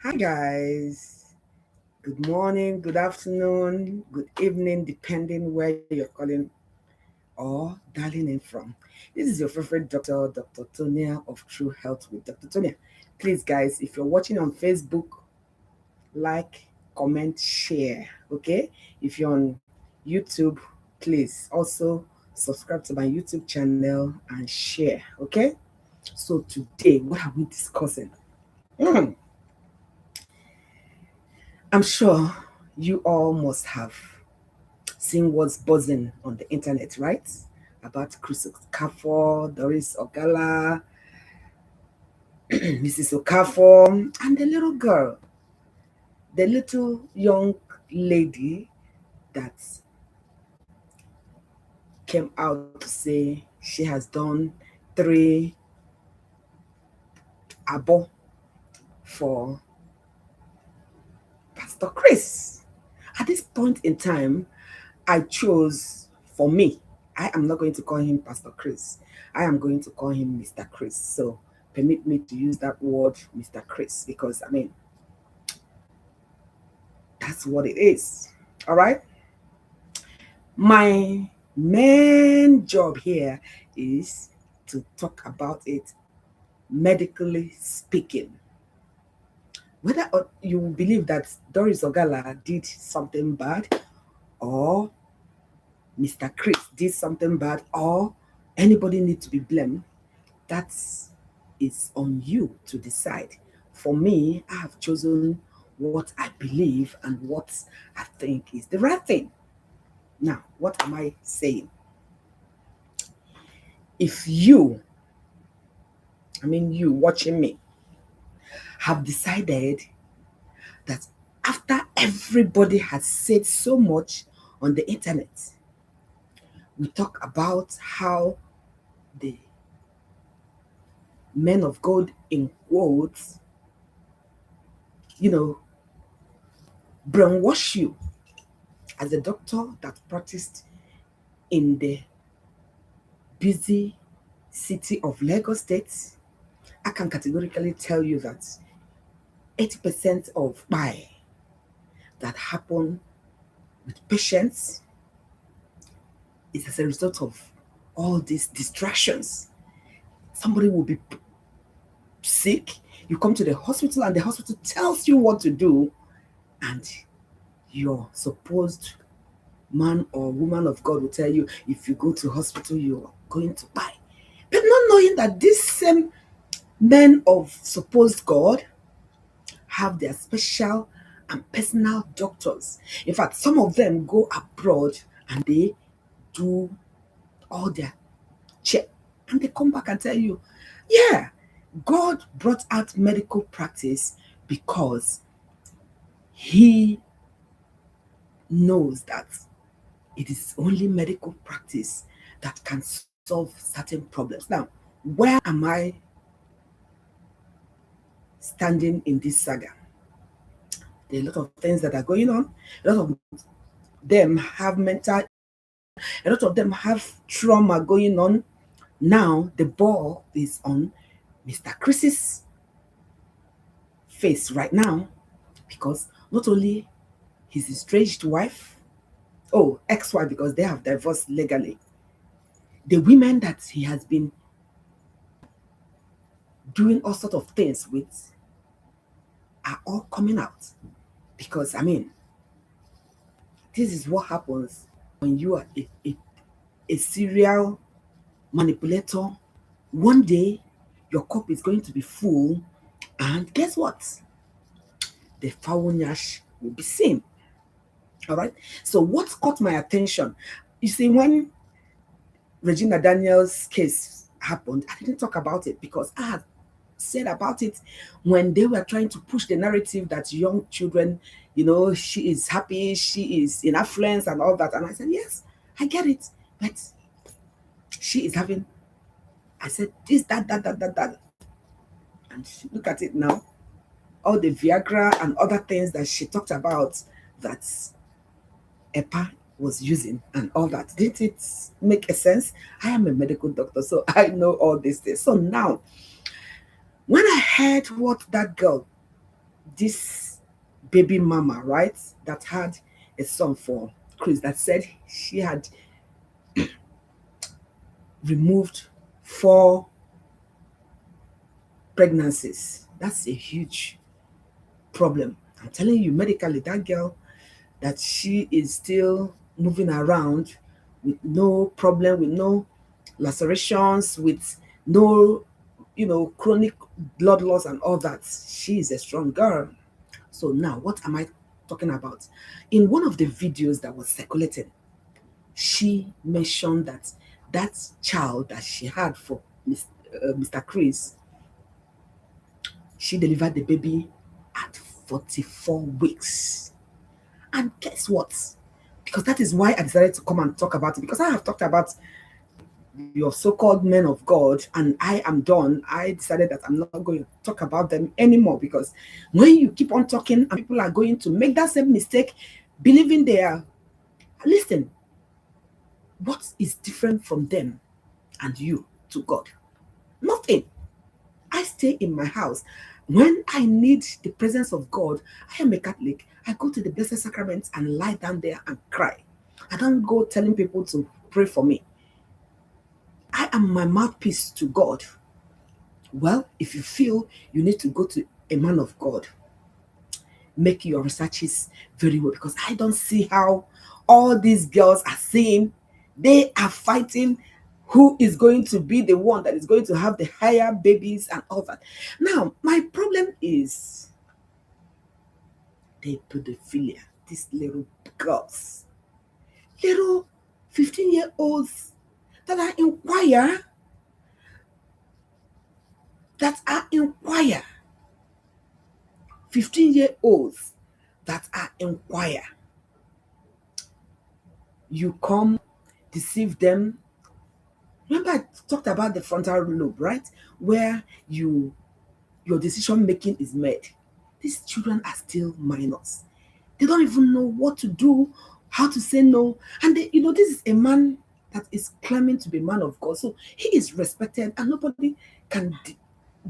Hi, guys. Good morning, good afternoon, good evening, depending where you're calling or dialing in from. This is your favorite doctor, Dr. Tonia of True Health with Dr. Tonia. Please, guys, if you're watching on Facebook, like, comment, share. Okay? If you're on YouTube, please also subscribe to my YouTube channel and share. Okay? So, today, what are we discussing? Hmm, I'm sure you all must have seen what's buzzing on the internet, right? About Chris Okafor, Doris Ogala, Mrs. Okafor, and the little girl, the little young lady that came out to say she has done 3 abo for Pastor Chris. At this point in time, I chose for me, I am not going to call him Pastor Chris. I am going to call him Mr. Chris. So permit me to use that word, Mr. Chris, because that's what it is. All right. My main job here is to talk about it medically speaking. Whether or you believe that Doris Ogala did something bad or Mr. Chris did something bad or anybody need to be blamed, that is on you to decide. For me, I have chosen what I believe and what I think is the right thing. Now, what am I saying? If you, you watching me, have decided that after everybody has said so much on the internet, we talk about how the men of God, in quotes, you know, brainwash you as a doctor that practiced in the busy city of Lagos State. I can categorically tell you that 80% of buy that happen with patients is as a result of all these distractions. Somebody will be sick, you come to the hospital, and the hospital tells you what to do, and your supposed man or woman of God will tell you if you go to hospital, you're going to die. But not knowing that these same men of supposed God have their special and personal doctors. In fact, some of them go abroad and they do all their check and they come back and tell you, yeah, God brought out medical practice because he knows that it is only medical practice that can solve certain problems. Now, where am I standing in this saga? There are a lot of things that are going on. A lot of them have mental, a lot of them have trauma going on. Now the ball is on Mr. Chris's face right now because not only his estranged wife, oh, ex-wife, because they have divorced legally, the women that he has been doing all sort of things with are all coming out. Because this is what happens when you are a serial manipulator. One day your cup is going to be full, and guess what? The foul nyash will be seen. All right. So what caught my attention? You see, when Regina Daniels' case happened, I didn't talk about it because I had said about it when they were trying to push the narrative that young children, she is happy, she is in affluence and all that. And I said, yes, I get it. But she is having, I said, this, that. And look at it now. All the Viagra and other things that she talked about that EPA was using and all that. Did it make a sense? I am a medical doctor, so I know all these things. So now, when I heard what that girl this baby mama, right, that had a son for Chris, that said she had removed 4 pregnancies. That's a huge problem. I'm telling you, medically, that girl, that she is still moving around with no problem, with no lacerations, with no, chronic blood loss and all that. She is a strong girl. So now, what am I talking about? In one of the videos that was circulating, she mentioned that that child that she had for Mr. Chris, she delivered the baby at 44 weeks. And guess what? Because that is why I decided to come and talk about it. Because I have talked about your so-called men of God, and I am done. I decided that I'm not going to talk about them anymore, because when you keep on talking and people are going to make that same mistake, believing they are, listen, what is different from them and you to God? Nothing. I stay in my house. When I need the presence of God, I am a Catholic. I go to the Blessed Sacrament and lie down there and cry. I don't go telling people to pray for me. I am my mouthpiece to God. Well, if you feel you need to go to a man of God, make your researches very well, because I don't see how all these girls are saying they are fighting who is going to be the one that is going to have the higher babies and all that. Now, my problem is the pedophilia. These little girls, little 15-year-olds that are inquire, 15-year-olds that are inquire. You come, deceive them. Remember I talked about the frontal lobe, right? Where your decision making is made. These children are still minors. They don't even know what to do, how to say no. And this is a man that is claiming to be man of God. So he is respected, and nobody can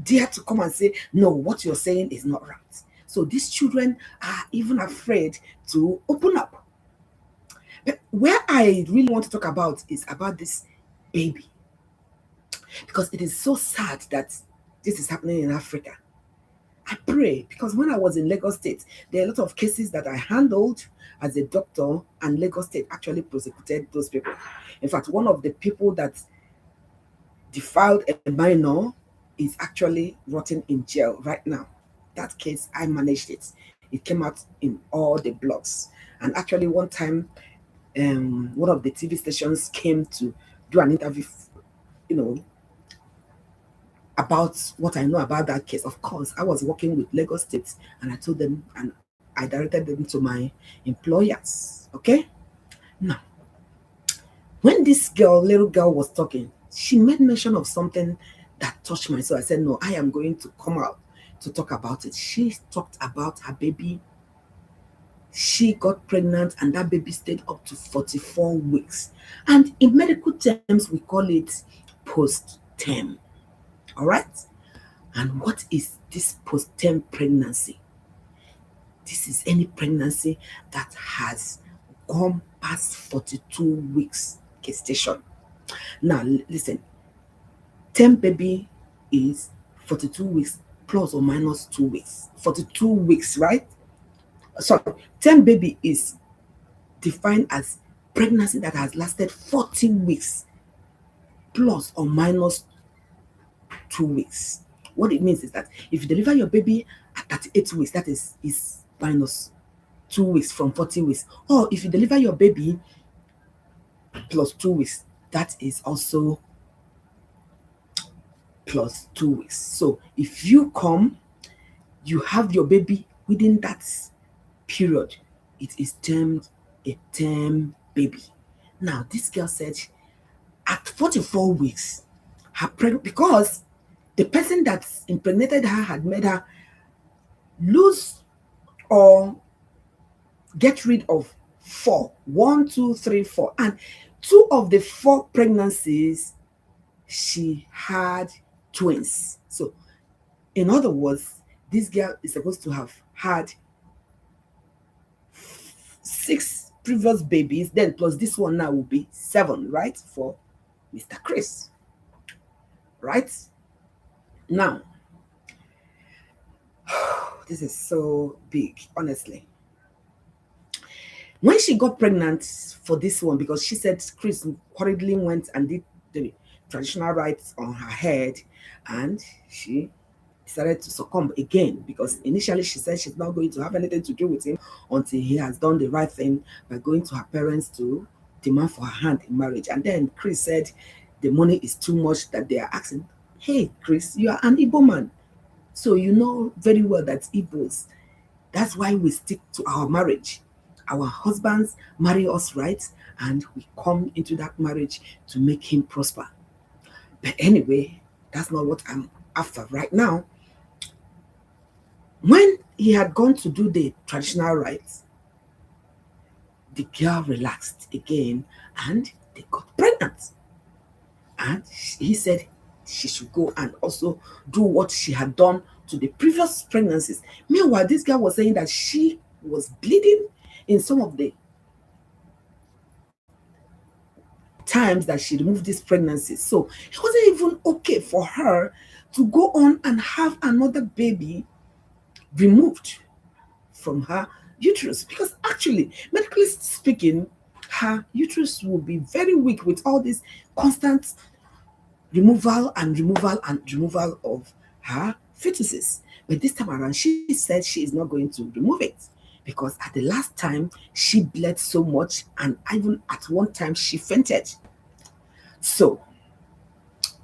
dare to come and say, no, what you're saying is not right. So these children are even afraid to open up. But where I really want to talk about is about this baby, because it is so sad that this is happening in Africa. I pray, because when I was in Lagos State, there are a lot of cases that I handled as a doctor, and Lagos State actually prosecuted those people. In fact, one of the people that defiled a minor is actually rotting in jail right now. That case, I managed it. It came out in all the blogs. And actually, one time, one of the TV stations came to do an interview, you know, about what I know about that case. Of course, I was working with Lagos State, and I told them, and I directed them to my employers. Okay? Now, when this little girl was talking, she made mention of something that touched my soul. I said, no, I am going to come out to talk about it. She talked about her baby. She got pregnant, and that baby stayed up to 44 weeks. And in medical terms, we call it post-term. All right? And what is this post-term pregnancy? This is any pregnancy that has gone past 42 weeks gestation. Now, listen, term baby is 42 weeks plus or minus 2 weeks. 42 weeks, right? Sorry, term baby is defined as pregnancy that has lasted 40 weeks plus or minus 2 weeks. What it means is that if you deliver your baby at 38 weeks, that is minus 2 weeks from 40 weeks. Or if you deliver your baby plus 2 weeks, that is also plus 2 weeks. So if you come, you have your baby within that period, it is termed a term baby. Now, this girl said at 44 weeks, because the person that impregnated her had made her lose or get rid of 4. 1, 2, 3, 4. And 2 of the 4 pregnancies, she had twins. So, in other words, this girl is supposed to have had 6 previous babies, then plus this one now will be 7, right? For Mr. Chris, right? Now, this is so big, honestly. When she got pregnant for this one, because she said Chris hurriedly went and did the traditional rites on her head, and she decided to succumb again, because initially she said she's not going to have anything to do with him until he has done the right thing by going to her parents to demand for her hand in marriage. And then Chris said the money is too much, that they are asking, hey Chris, you are an Igbo man, so you know very well that Igbos, that's why we stick to our marriage. Our husbands marry us, right? And we come into that marriage to make him prosper. But anyway, that's not what I'm after right now. When he had gone to do the traditional rites, the girl relaxed again and they got pregnant. And he said she should go and also do what she had done to the previous pregnancies. Meanwhile, this girl was saying that she was bleeding in some of the times that she removed this pregnancy. So it wasn't even okay for her to go on and have another baby removed from her uterus, because actually, medically speaking, her uterus will be very weak with all this constant removal and removal and removal of her fetuses. But this time around, she said she is not going to remove it, because at the last time she bled so much, and even at one time she fainted. So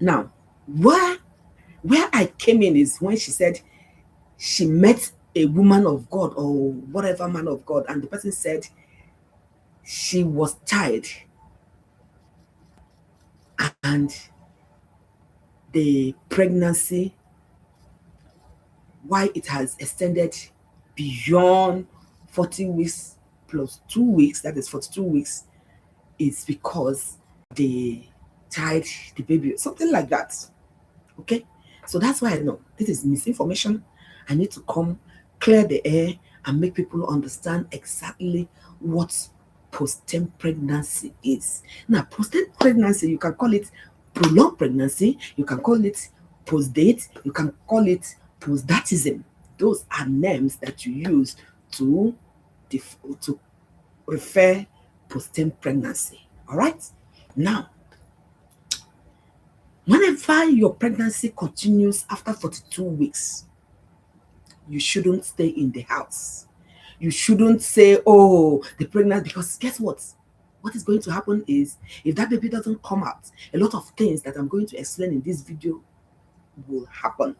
now, where I came in is when she said she met a woman of God or whatever man of God, and the person said she was tired and the pregnancy, why it has extended beyond 40 weeks plus 2 weeks, that is 42 weeks, is because they tied the baby, something like that. Okay, so that's why I know this is misinformation. I need to come clear the air and make people understand exactly what postpartum pregnancy is. Now, postpartum pregnancy, you can call it prolonged pregnancy, you can call it post-date, you can call it postdatism. Those are names that you use to to refer postpartum pregnancy. All right. Now, whenever your pregnancy continues after 42 weeks, you shouldn't stay in the house. You shouldn't say, oh, the pregnant, because guess what? What is going to happen is, if that baby doesn't come out, a lot of things that I'm going to explain in this video will happen.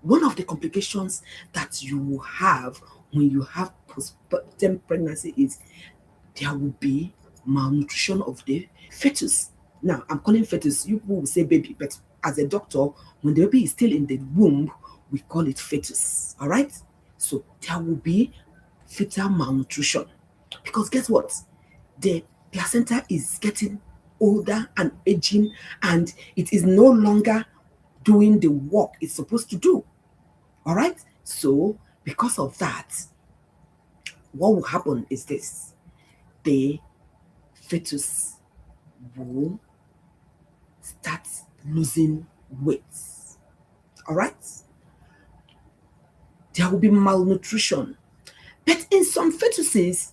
One of the complications that you will have when you have postpartum pregnancy is there will be malnutrition of the fetus. Now, I'm calling fetus, you people will say baby, but as a doctor, when the baby is still in the womb, we call it fetus. All right? So there will be fetal malnutrition, because guess what? The placenta is getting older and aging, and it is no longer doing the work it's supposed to do. All right? So, because of that, what will happen is this: the fetus will start losing weight. All right? There will be malnutrition. But in some fetuses,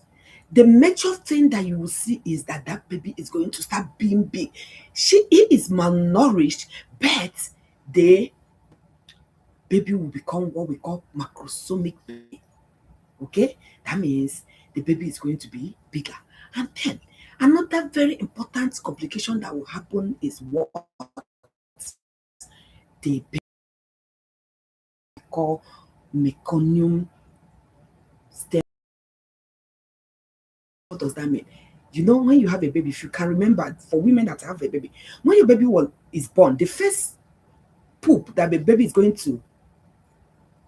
the major thing that you will see is that that baby is going to start being big. He is malnourished, but the baby will become what we call macrosomic baby. Okay? That means the baby is going to be bigger. And then another very important complication that will happen is what the baby call meconium stem. What does that mean? You know, when you have a baby, if you can remember, for women that have a baby, when your baby is born, the first poop that the baby is going to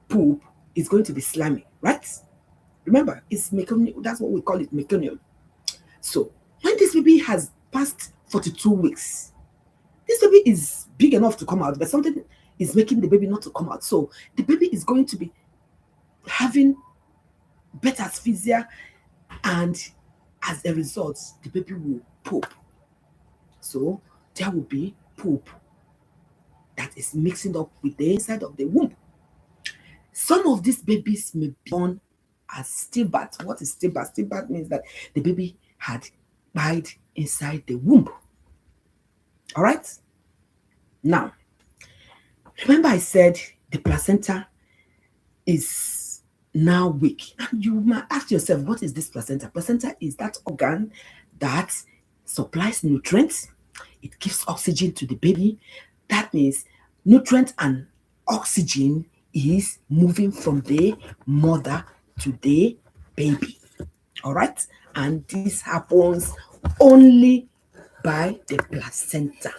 poop is going to be slimy, right? Remember, it's meconium. That's what we call it, meconium. So when this baby has passed 42 weeks, this baby is big enough to come out, but something is making the baby not to come out. So the baby is going to be having better asphyxia, and as a result, the baby will poop. So there will be poop that is mixing up with the inside of the womb. Some of these babies may be born as stillbirth. What is stillbirth? Stillbirth means that the baby had died inside the womb. All right? Now, remember I said the placenta is now weak. And you might ask yourself, what is this placenta? Placenta is that organ that supplies nutrients. It gives oxygen to the baby. That means nutrient and oxygen is moving from the mother to the baby. All right? And this happens only by the placenta.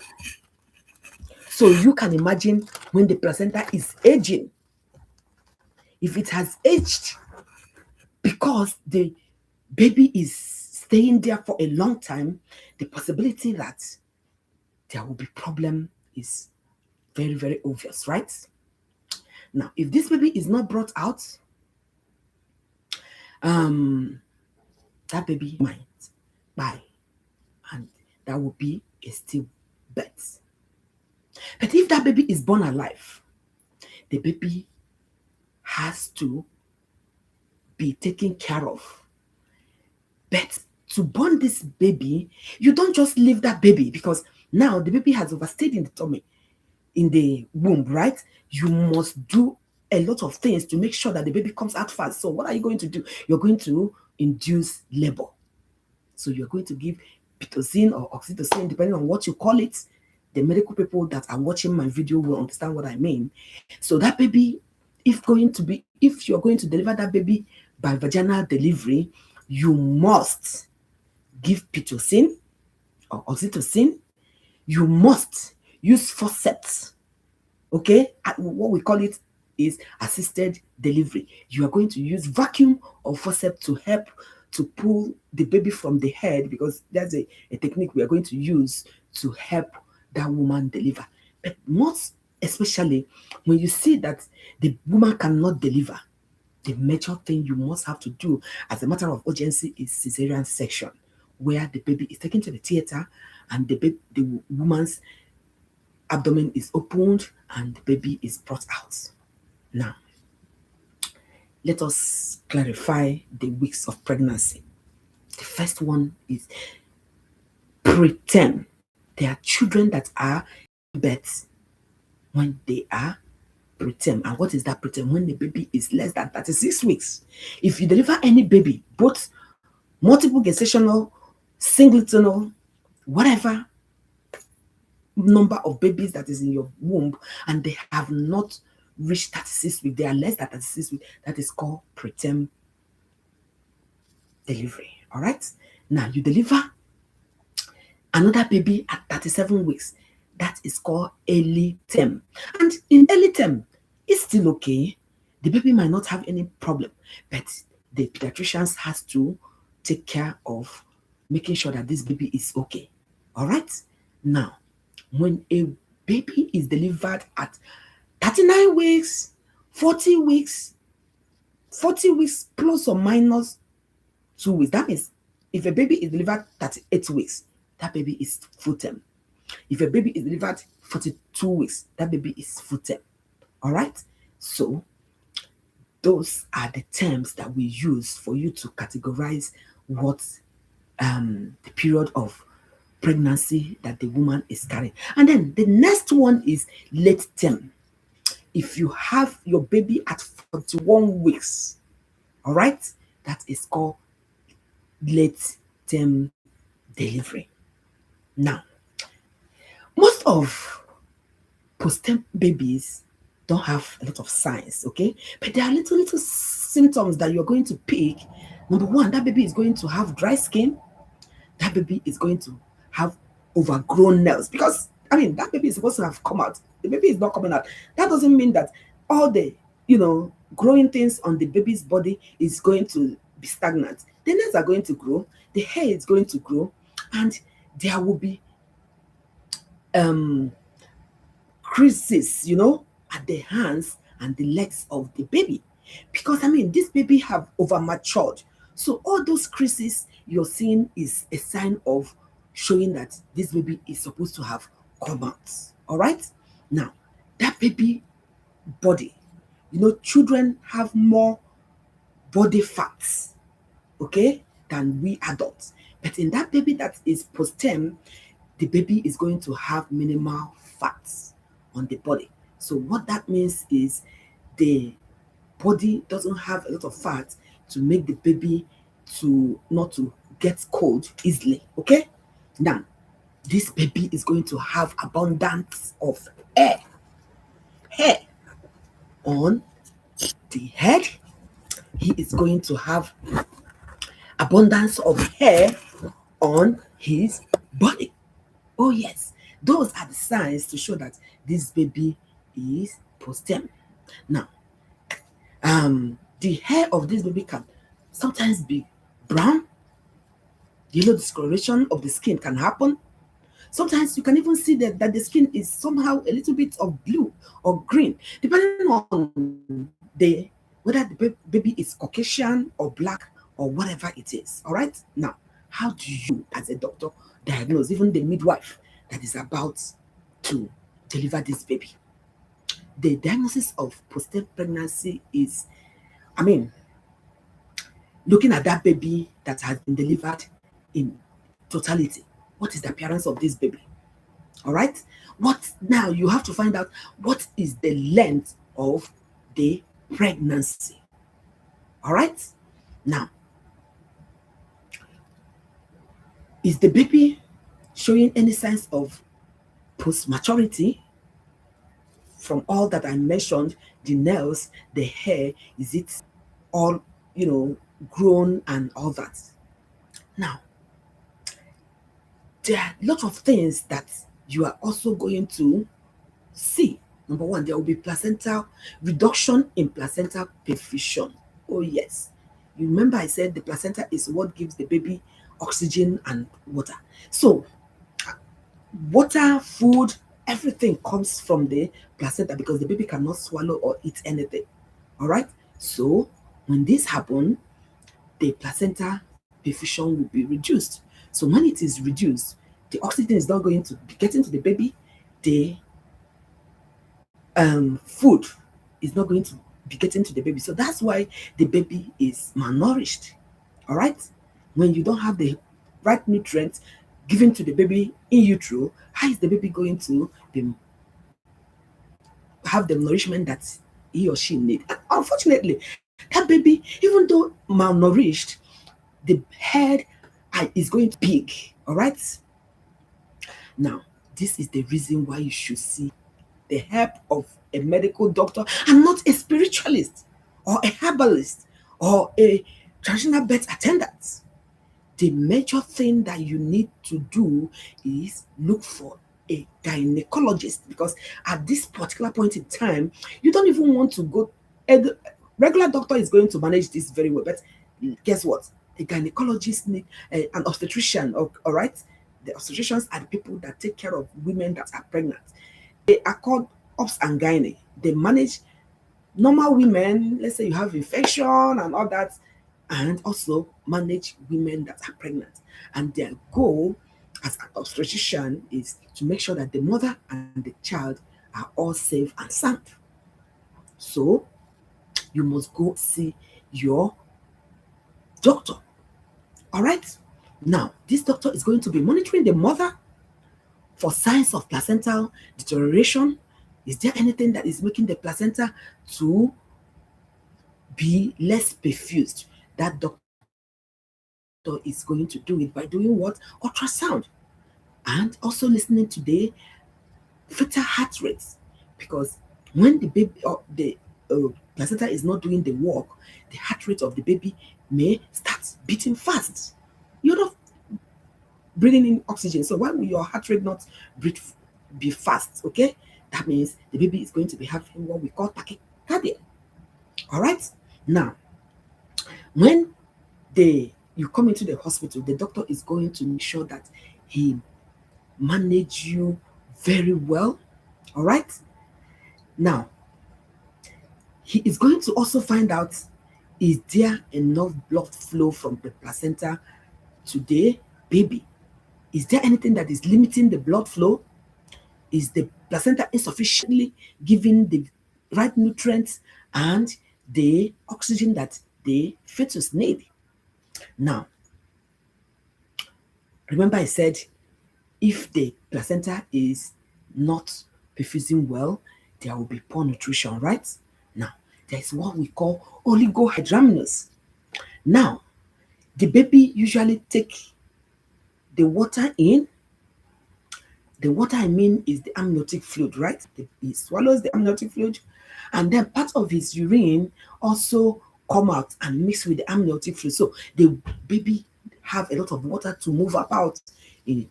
So you can imagine when the placenta is aging, if it has aged because the baby is staying there for a long time, the possibility that there will be problem is very, very obvious, right? Now, if this baby is not brought out, that baby might die, and that will be a stillbirth. But if that baby is born alive, the baby has to be taken care of. But to born this baby, you don't just leave that baby, because now the baby has overstayed in the tummy, in the womb, right? You must do a lot of things to make sure that the baby comes out fast. So what are you going to do? You're going to induce labor. So you're going to give pitocin or oxytocin, depending on what you call it. The medical people that are watching my video will understand what I mean. So that baby, if you're going to deliver that baby by vaginal delivery, you must give pitocin or oxytocin. You must use forceps. Okay, what we call it is assisted delivery. You are going to use vacuum or forceps to help to pull the baby from the head, because that's a technique we are going to use to help that woman deliver. But most especially when you see that the woman cannot deliver, the major thing you must have to do as a matter of urgency is cesarean section, where the baby is taken to the theater and the woman's abdomen is opened and the baby is brought out. Now, let us clarify the weeks of pregnancy. The first one is preterm. There are children that are births when they are preterm. And what is that preterm? When the baby is less than 36 weeks. If you deliver any baby, both multiple gestational, singletonal, whatever number of babies that is in your womb, and they have not reached 36 weeks, they are less than 36 weeks, that is called preterm delivery. All right? Now, you deliver another baby at 37 weeks. That is called early term. And in early term, it's still okay. The baby might not have any problem, but the pediatricians has to take care of making sure that this baby is okay. All right? Now, when a baby is delivered at 39 weeks, 40 weeks plus or minus 2 weeks, that means if a baby is delivered 38 weeks, that baby is full term. If a baby is delivered 42 weeks, that baby is full term. All right? So, those are the terms that we use for you to categorize what the period of pregnancy that the woman is carrying. And then the next one is late term. If you have your baby at 41 weeks, all right, that is called late term delivery. Now, most of postpartum babies don't have a lot of signs, okay? But there are little symptoms that you're going to pick. Number one, that baby is going to have dry skin. That baby is going to have overgrown nails, because that baby is supposed to have come out. The baby is not coming out. That doesn't mean that all the growing things on the baby's body is going to be stagnant. The nails are going to grow, the hair is going to grow, and there will be creases, at the hands and the legs of the baby. Because I mean, this baby have over matured. So all those creases you're seeing is a sign of showing that this baby is supposed to have come out. All right. Now, that baby body, children have more body fats, okay, than we adults. But in that baby that is postpartum, the baby is going to have minimal fats on the body. So what that means is the body doesn't have a lot of fat to make the baby to not to get cold easily. Okay. Now, this baby is going to have abundance of hair on the head. He is going to have abundance of hair on his body. Oh yes, those are the signs to show that this baby is postpartum. Now, the hair of this baby can sometimes be brown. Yellow discoloration of the skin can happen. Sometimes you can even see that the skin is somehow a little bit of blue or green, depending on whether the baby is Caucasian or black or whatever it is. All right. Now, how do you, as a doctor, diagnose even the midwife that is about to deliver this baby? The diagnosis of postpartum pregnancy is, I mean, looking at that baby that has been delivered in totality. What is the appearance of this baby? All right. What now? You have to find out what is the length of the pregnancy. All right. Now, is the baby showing any signs of post-maturity? From all that I mentioned, the nails, the hair, is it all, grown and all that? Now, there are a lot of things that you are also going to see. Number one, there will be placental reduction in placental perfusion. Oh, yes. You remember I said the placenta is what gives the baby oxygen and water. So, water, food, everything comes from the placenta because the baby cannot swallow or eat anything. All right. So, when this happens, the placenta perfusion will be reduced. So, when it is reduced, the oxygen is not going to be getting to the baby. The food is not going to be getting to the baby. So that's why the baby is malnourished. All right. When you don't have the right nutrients given to the baby in utero, how is the baby going to have the nourishment that he or she need? And unfortunately, that baby, even though malnourished, the head is going to be big. All right. Now, this is the reason why you should see the help of a medical doctor and not a spiritualist or a herbalist or a traditional birth attendant. The major thing that you need to do is look for a gynecologist, because at this particular point in time, you don't even want to go. A regular doctor is going to manage this very well, but guess what? A gynecologist need an obstetrician. All right, the obstetricians are the people that take care of women that are pregnant. They are called obs and gynae. They manage normal women, let's say you have infection and all that, and also manage women that are pregnant. And their goal as an obstetrician is to make sure that the mother and the child are all safe and sound. So you must go see your doctor. All right. Now, this doctor is going to be monitoring the mother for signs of placental deterioration. Is there anything that is making the placenta to be less perfused? That doctor is going to do it by doing what? Ultrasound. And also listening to the fetal heart rates. Because when the baby or the placenta is not doing the work, the heart rate of the baby may start beating fast. You're not breathing in oxygen. So why will your heart rate not be fast? Okay, that means the baby is going to be having what we call tachycardia. All right. Now, when you come into the hospital, the doctor is going to make sure that he manage you very well. All right. Now, he is going to also find out, is there enough blood flow from the placenta to the baby? Is there anything that is limiting the blood flow? Is the placenta insufficiently giving the right nutrients and the oxygen that the fetus need? Now, remember I said if the placenta is not perfusing well, there will be poor nutrition, right? Now, there is what we call oligohydramnios. Now, the baby usually take the water in. The water I mean is the amniotic fluid, right? He swallows the amniotic fluid, and then part of his urine also come out and mix with the amniotic fluid. So the baby have a lot of water to move about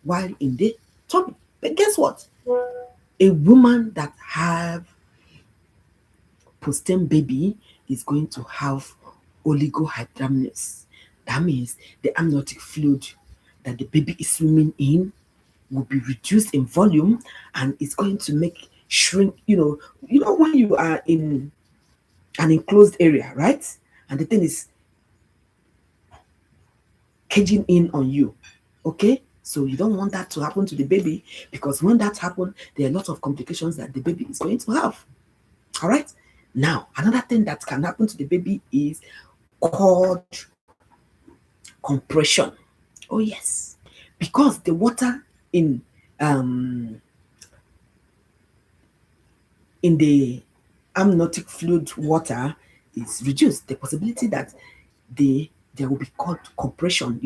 while in the tummy. But guess what? A woman that have postpartum baby is going to have oligohydramnios. That means the amniotic fluid that the baby is swimming in will be reduced in volume, and it's going to make shrink. You know when you are in an enclosed area, right? And the thing is caging in on you. Okay? So you don't want that to happen to the baby, because when that happens, there are a lot of complications that the baby is going to have. All right? Now, another thing that can happen to the baby is cord compression. Oh yes. Because the water um in the amniotic fluid water is reduced, the possibility that there will be cord compression,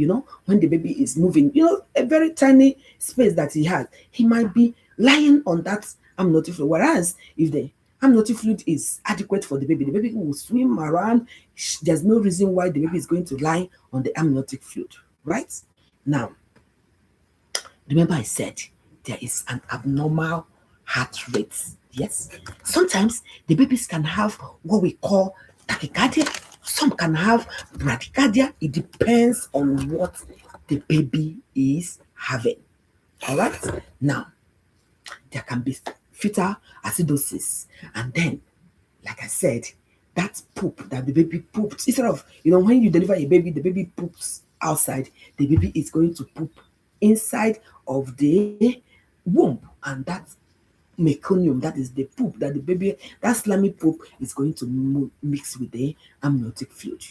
when the baby is moving, a very tiny space that he has, he might be lying on that amniotic fluid. Whereas if the amniotic fluid is adequate for the baby will swim around. There's no reason why the baby is going to lie on the amniotic fluid, right? Now, remember I said there is an abnormal heart rate. Yes. Sometimes the babies can have what we call tachycardia. Some can have bradycardia. It depends on what the baby is having. All right. Now, there can be fetal acidosis. And then, like I said, that poop that the baby poops, instead of, when you deliver a baby, the baby poops outside, the baby is going to poop inside of the womb. And that meconium, that is the poop that the baby, that slimy poop is going to mix with the amniotic fluid.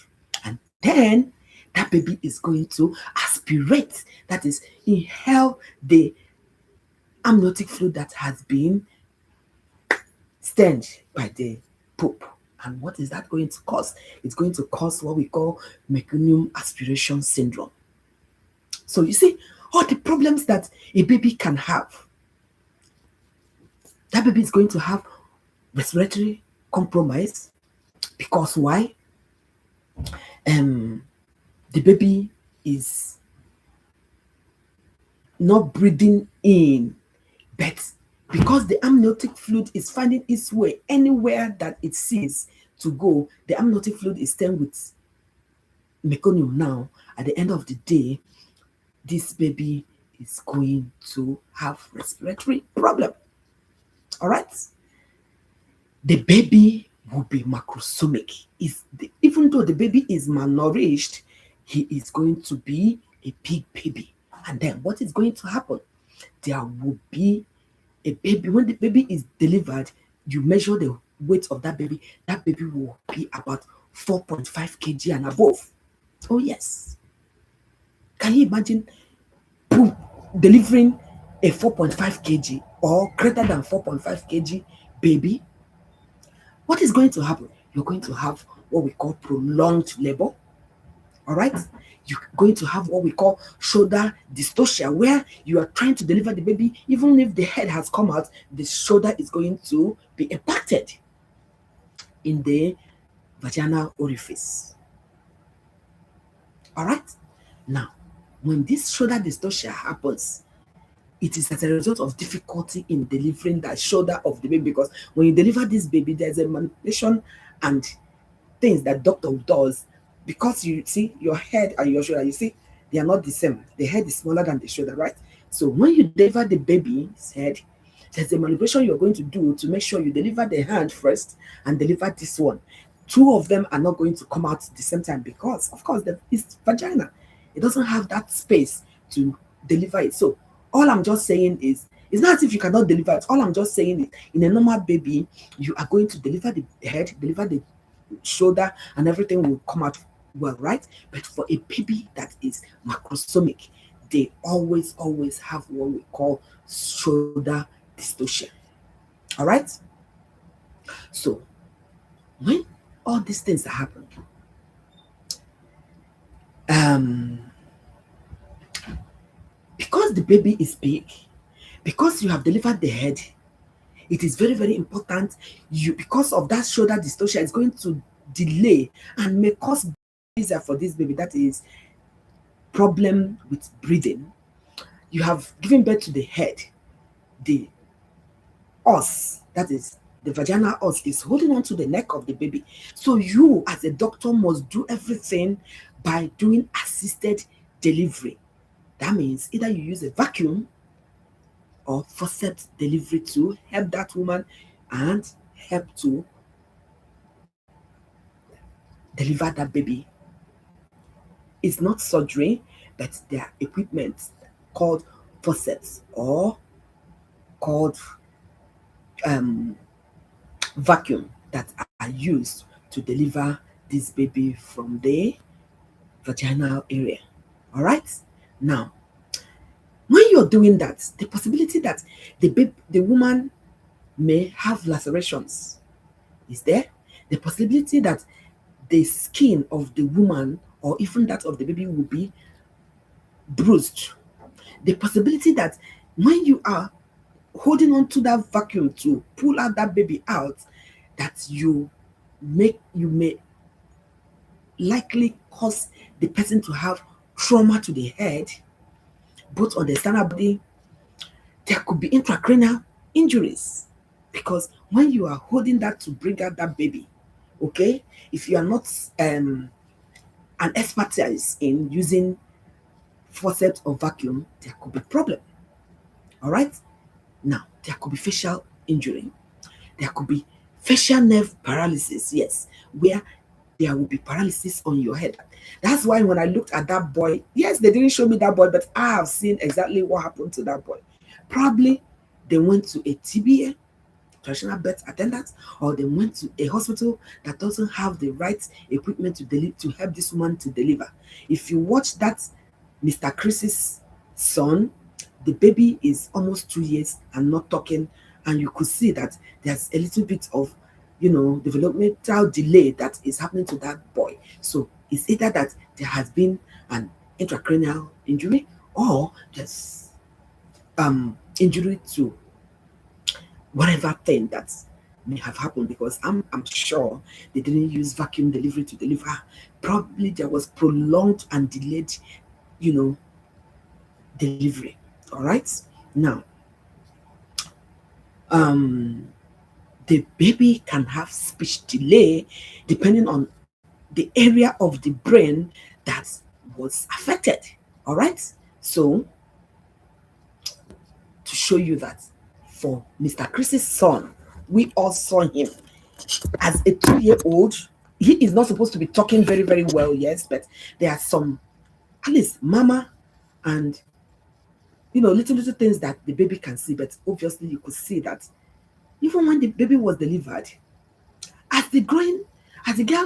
And then that baby is going to aspirate, that is, inhale the amniotic fluid that has been stained by the poop. And what is that going to cause? It's going to cause what we call meconium aspiration syndrome. So you see, all the problems that a baby can have, that baby is going to have respiratory compromise. Because why? The baby is not breathing in, but because the amniotic fluid is finding its way anywhere that it sees to go, the amniotic fluid is staying with meconium. Now, at the end of the day, this baby is going to have respiratory problem. All right? The baby will be macrosomic. Even though the baby is malnourished, he is going to be a big baby. And then what is going to happen? There will be a baby. When the baby is delivered, you measure the weight of that baby will be about 4.5 kg and above. Oh yes. Can you imagine delivering a 4.5 kg or greater than 4.5 kg baby? What is going to happen? You're going to have what we call prolonged labor. All right? You're going to have what we call shoulder dystocia, where you are trying to deliver the baby. Even if the head has come out, the shoulder is going to be impacted in the vaginal orifice. All right? Now, when this shoulder dystocia happens, it is as a result of difficulty in delivering that shoulder of the baby, because when you deliver this baby, there's a manipulation and things that doctor does, because you see your head and your shoulder, you see they are not the same. The head is smaller than the shoulder, right? So when you deliver the baby's head, There's a manipulation you're going to do to make sure you deliver the hand first and deliver this one. Two of them are not going to come out at the same time because, of course, it's vagina. It doesn't have that space to deliver it. So all I'm just saying is, it's not as if you cannot deliver it. All I'm just saying is, in a normal baby, you are going to deliver the head, deliver the shoulder, and everything will come out well, right? But for a baby that is macrosomic, they always have what we call shoulder dystocia. All right. So when all these things happen, um, because the baby is big, because you have delivered the head, it is very important. You, because of that shoulder dystocia, it's going to delay and may cause easier for this baby. That is problem with breathing. You have given birth to the head. The os, that is the vaginal os, is holding on to the neck of the baby. So you as a doctor must do everything by doing assisted delivery. That means either you use a vacuum or forceps delivery to help that woman and help to deliver that baby. It's not surgery, but there are equipment called forceps or called vacuum that are used to deliver this baby from the vaginal area. All right. Now, when you're doing that, the possibility that the woman may have lacerations is there. The possibility that the skin of the woman or even that of the baby will be bruised. The possibility that when you are holding on to that vacuum to pull out that baby out, that you may likely cause the person to have trauma to the head, both on the external body. There could be intracranial injuries because when you are holding that to bring out that baby, okay, if you are not an expertise in using forceps or vacuum, there could be problem. All right. Now there could be facial injury. There could be facial nerve paralysis. Yes, where there will be paralysis on your head. That's why when I looked at that boy, yes, they didn't show me that boy, but I have seen exactly what happened to that boy. Probably they went to a TBA, traditional birth attendant, or they went to a hospital that doesn't have the right equipment to help this woman to deliver. If you watch that Mr. Chris's son, the baby is almost 2 years and not talking, and you could see that there's a little bit of developmental delay that is happening to that boy. So it's either that there has been an intracranial injury or there's injury to whatever thing that may have happened, because I'm sure they didn't use vacuum delivery to deliver. Probably there was prolonged and delayed, delivery. All right. Now, the baby can have speech delay depending on the area of the brain that was affected. All right. So, to show you that for Mr. Chris's son, we all saw him as a 2-year-old. He is not supposed to be talking very well, yes, but there are some, at least mama and little things that the baby can see. But obviously you could see that even when the baby was delivered, as the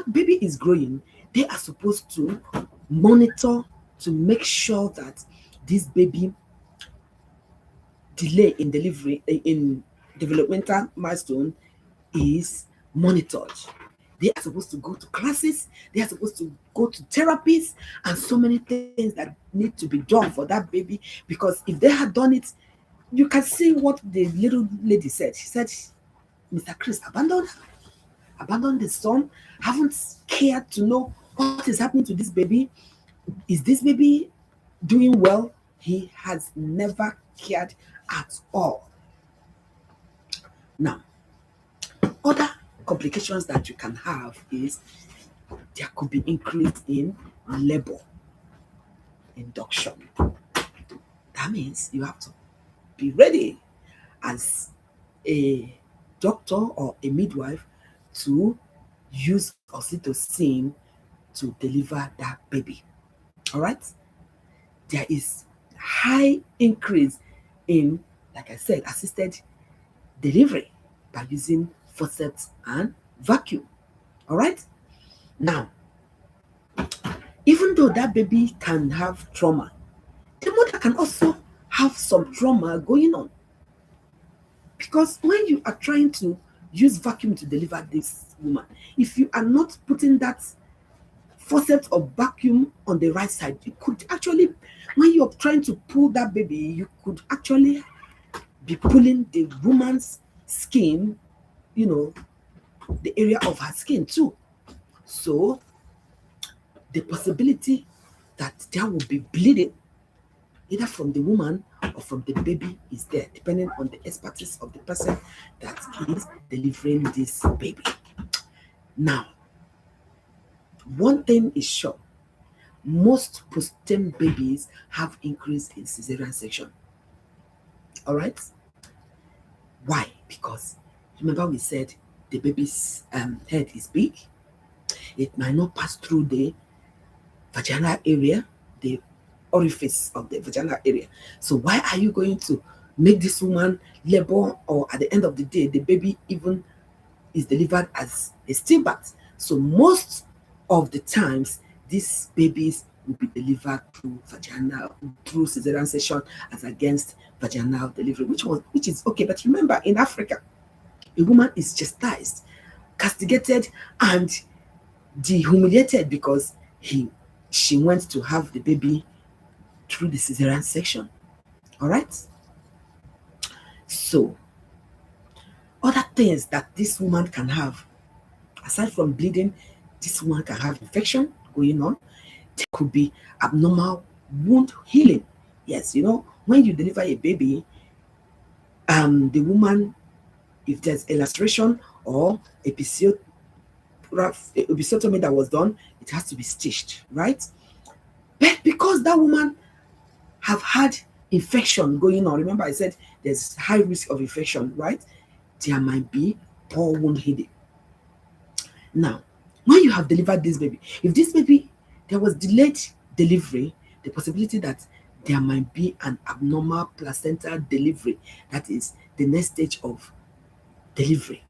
baby is growing, they are supposed to monitor to make sure that this baby delay in delivery in developmental milestone is monitored. They are supposed to go to classes, they are supposed to go to therapies, and so many things that need to be done for that baby. Because if they had done it, you can see what the little lady said. She said, Mr. Chris abandoned the son, haven't cared to know what is happening to this baby. Is this baby doing well? He has never cared at all. Now, other complications that you can have is there could be increase in labor induction. That means you have to be ready as a doctor or a midwife to use oxytocin to deliver that baby. All right? There is high increase in, like I said, assisted delivery by using forceps and vacuum. All right? Now, even though that baby can have trauma, the mother can also have some trauma going on. Because when you are trying to use vacuum to deliver this woman, if you are not putting that forceps or vacuum on the right side, you could actually, when you're trying to pull that baby, you could actually be pulling the woman's skin, you know, the area of her skin too. So the possibility that there will be bleeding either from the woman or from the baby is there, depending on the expertise of the person that is delivering this baby. Now, one thing is sure, most postpartum babies have increase in cesarean section. All right? Why? Because remember we said the baby's head is big. It might not pass through the vaginal area, the orifice of the vaginal area. So why are you going to make this woman labor, or at the end of the day, the baby even is delivered as a stillbirth? So most of the times, these babies will be delivered through cesarean section as against vaginal delivery, which is okay. But remember, in Africa, a woman is chastised, castigated, and dehumiliated because she went to have the baby through the cesarean section. All right. So other things that this woman can have, aside from bleeding, this woman can have infection going on. There could be abnormal wound healing. Yes, when you deliver a baby, the woman, if there's a laceration or episiotomy that was done, it has to be stitched, right? But because that woman have had infection going on, remember I said there's high risk of infection, right? There might be poor wound healing. Now, when you have delivered this baby, if this baby, there was delayed delivery, the possibility that there might be an abnormal placental delivery, that is the next stage of delivery.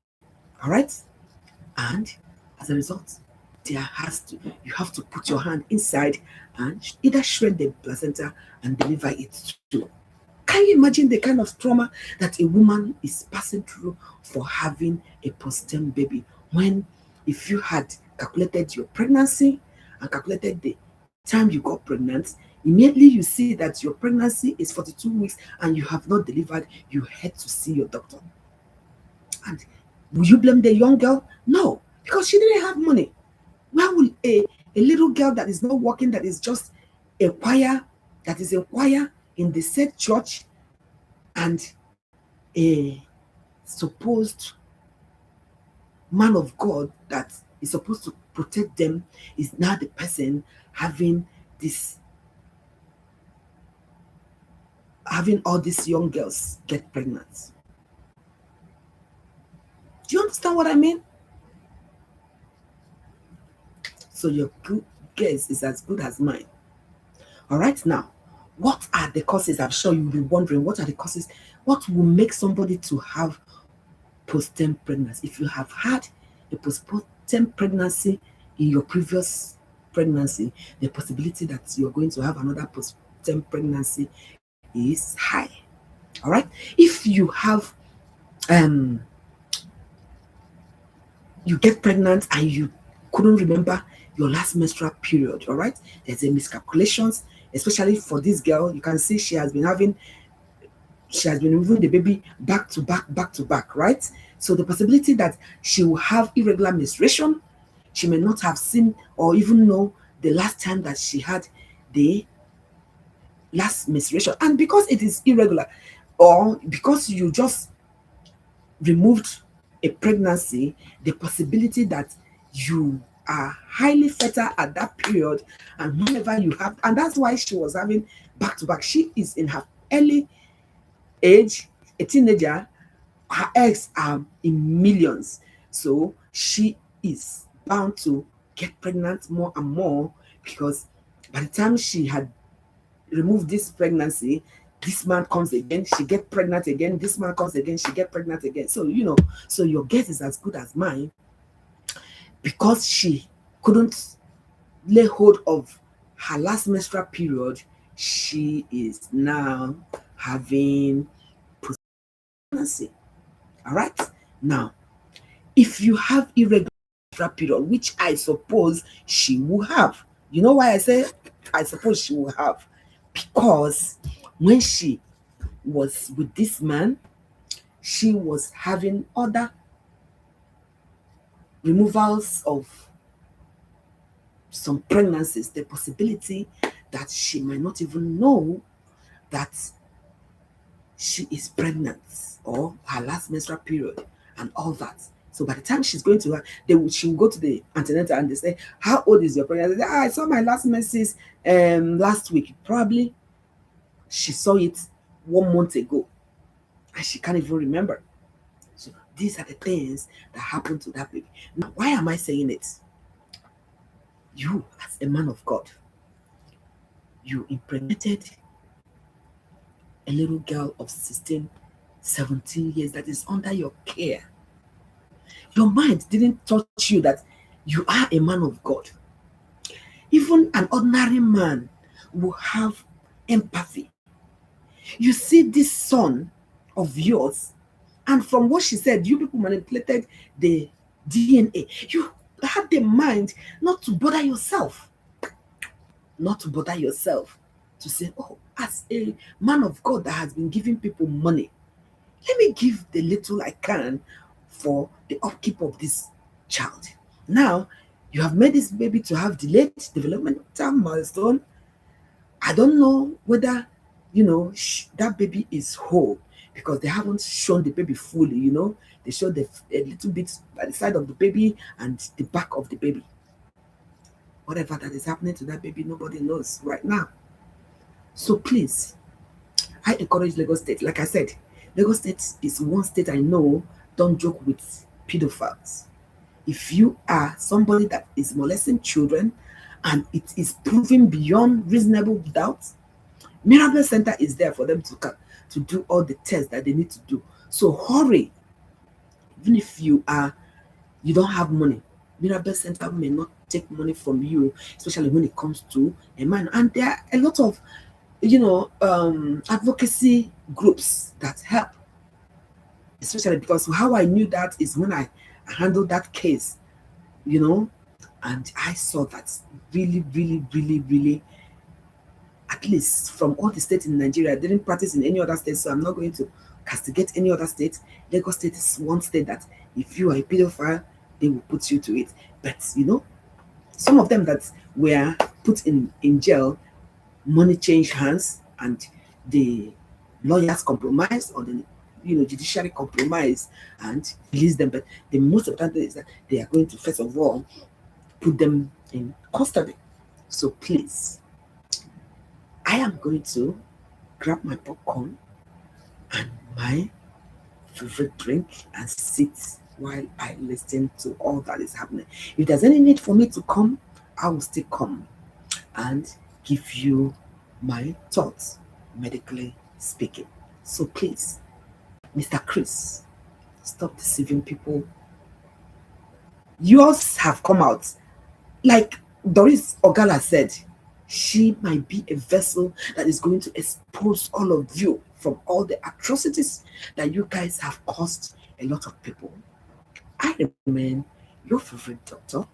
All right? And as a result, you have to put your hand inside and either shred the placenta and deliver it too. Can you imagine the kind of trauma that a woman is passing through for having a postpartum baby? When, if you had calculated your pregnancy and calculated the time you got pregnant, immediately you see that your pregnancy is 42 weeks and you have not delivered, you had to see your doctor. And will you blame the young girl? No, because she didn't have money. Where will a little girl that is not working, that is just a choir, in the said church, and a supposed man of God that is supposed to protect them, is now the person having all these young girls get pregnant? Do you understand what I mean? So your good guess is as good as mine. All right, now, what are the causes? I'm sure you'll be wondering, what are the causes? What will make somebody to have postpartum pregnancy? If you have had a postpartum pregnancy in your previous pregnancy, the possibility that you're going to have another postpartum pregnancy is high. All right. If you have you get pregnant and you couldn't remember your last menstrual period, all right, there's a miscalculations, especially for this girl. You can see she has been moving the baby back to back, right? So the possibility that she will have irregular menstruation, she may not have seen or even know the last time that she had the last menstruation. And because it is irregular, or because you just removed a pregnancy, the possibility that you are highly fertile at that period, and whenever you have, and that's why she was having back to back. She is in her early age, a teenager, her eggs are in millions. So she is bound to get pregnant more and more, because by the time she had removed this pregnancy, this man comes again, she get pregnant again, this man comes again, she get pregnant again. So, so your guess is as good as mine, because she couldn't lay hold of her last menstrual period. She is now having pregnancy. All right. Now, if you have irregular menstrual period, which I suppose she will have, you know why I say I suppose she will have? Because when she was with this man, she was having other removals of some pregnancies, the possibility that she might not even know that she is pregnant, or her last menstrual period and all that. So by the time she's going to her, she will go to the antenatal and they say, how old is your pregnancy? They say, I saw my last menses last week. Probably she saw it 1 month ago and she can't even remember. So these are the things that happen to that baby. Now, why am I saying it? You, as a man of God, you impregnated a little girl of 16, 17 years that is under your care. Your mind didn't touch you that you are a man of God. Even an ordinary man will have empathy. You see this son of yours, and from what she said, you people manipulated the DNA. You had the mind not to bother yourself. Not to bother yourself. To say, oh, as a man of God that has been giving people money, let me give the little I can for the upkeep of this child. Now, you have made this baby to have delayed developmental milestone. I don't know whether, that baby is whole, because they haven't shown the baby fully, They showed a little bit by the side of the baby and the back of the baby. Whatever that is happening to that baby, nobody knows right now. So please, I encourage Lagos State. Like I said, Lagos State is one state I know don't joke with pedophiles. If you are somebody that is molesting children and it is proven beyond reasonable doubt, Miracle Center is there for them to do all the tests that they need to do. So hurry. Even if you don't have money, Miracle Center may not take money from you, especially when it comes to a man. And there are a lot of advocacy groups that help, especially because how I knew that is when I handled that case, and I saw that really, really, really, really, at least from all the states in Nigeria, I didn't practice in any other state, so I'm not going to castigate any other state. Lagos State is one state that if you are a pedophile, they will put you to it. But some of them that were put in jail, money changed hands and the lawyers compromised, or the judiciary compromised and release them. But the most important thing is that they are going to first of all put them in custody. So please, I am going to grab my popcorn and my favorite drink and sit while I listen to all that is happening. If there's any need for me to come, I will still come and give you my thoughts, medically speaking. So please, Mr. Chris, stop deceiving people. Yours have come out. Like Doris Ogala said, she might be a vessel that is going to expose all of you from all the atrocities that you guys have caused a lot of people. I remain your favorite doctor,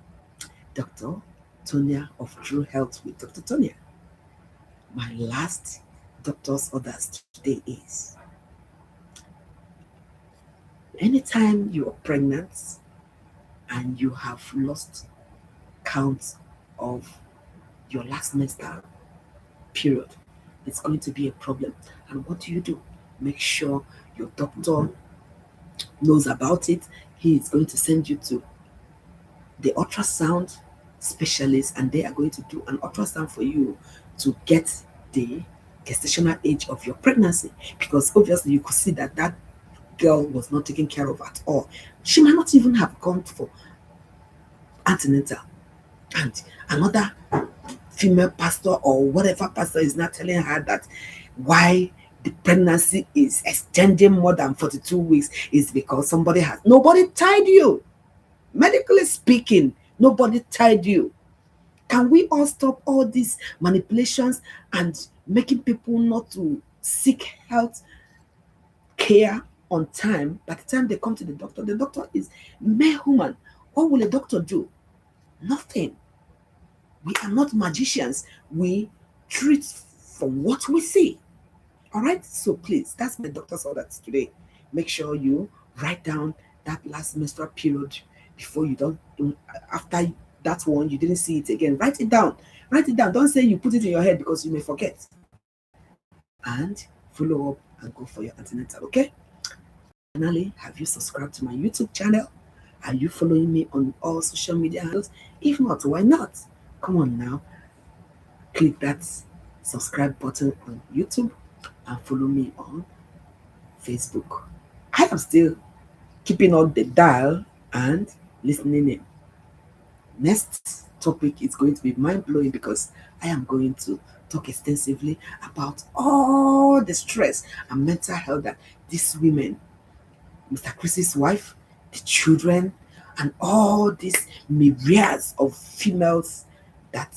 Dr. Tonia of True Health with Dr. Tonia. My last doctor's orders today is, anytime you are pregnant and you have lost count of your last menstrual period, it's going to be a problem. And what do? Make sure your doctor knows about it. He is going to send you to the ultrasound specialist, and they are going to do an ultrasound for you to get the gestational age of your pregnancy, because obviously you could see that that girl was not taken care of at all. She might not even have gone for antenatal, and another female pastor or whatever pastor is not telling her that why the pregnancy is extending more than 42 weeks is because nobody tied you. Medically speaking, nobody tied you. Can we all stop all these manipulations and making people not to seek health care on time? By the time they come to the doctor is mere human. What will a doctor do? Nothing. We are not magicians. We treat from what we see. All right. So please, that's my doctor's orders today. Make sure you write down that last menstrual period before you don't after that one you didn't see it again. Write it down. Write it down. Don't say you put it in your head because you may forget. And follow up and go for your antenatal. Okay. Finally, have you subscribed to my YouTube channel? Are you following me on all social media handles? If not, why not? Come on now. Click that subscribe button on YouTube and follow me on Facebook. I am still keeping on the dial and listening in. Next topic is going to be mind-blowing because I am going to talk extensively about all the stress and mental health that these women, Mr. Chris's wife, the children, and all these myriads of females that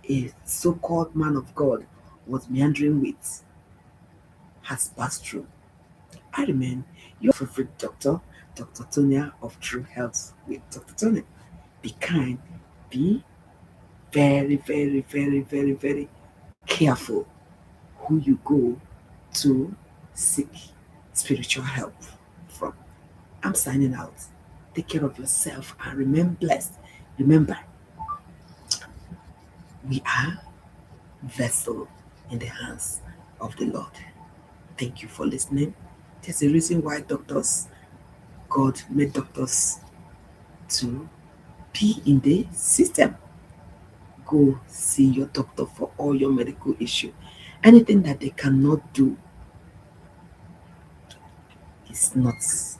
a so-called man of God was meandering with has passed through. I remain your favorite doctor, Dr. Tonya of True Health with Dr. Tonya. Be kind, be very, very, very, very, very careful who you go to seek spiritual help from. I'm signing out. Take care of yourself and remain blessed. Remember, we are vessel in the hands of the Lord. Thank you for listening. There's a reason why God made doctors to be in the system. Go see your doctor for all your medical issue. Anything that they cannot do is not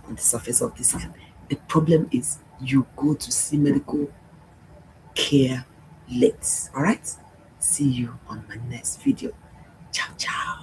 on the surface of this earth. The problem is you go to see medical care late. All right? See you on my next video. Ciao, ciao.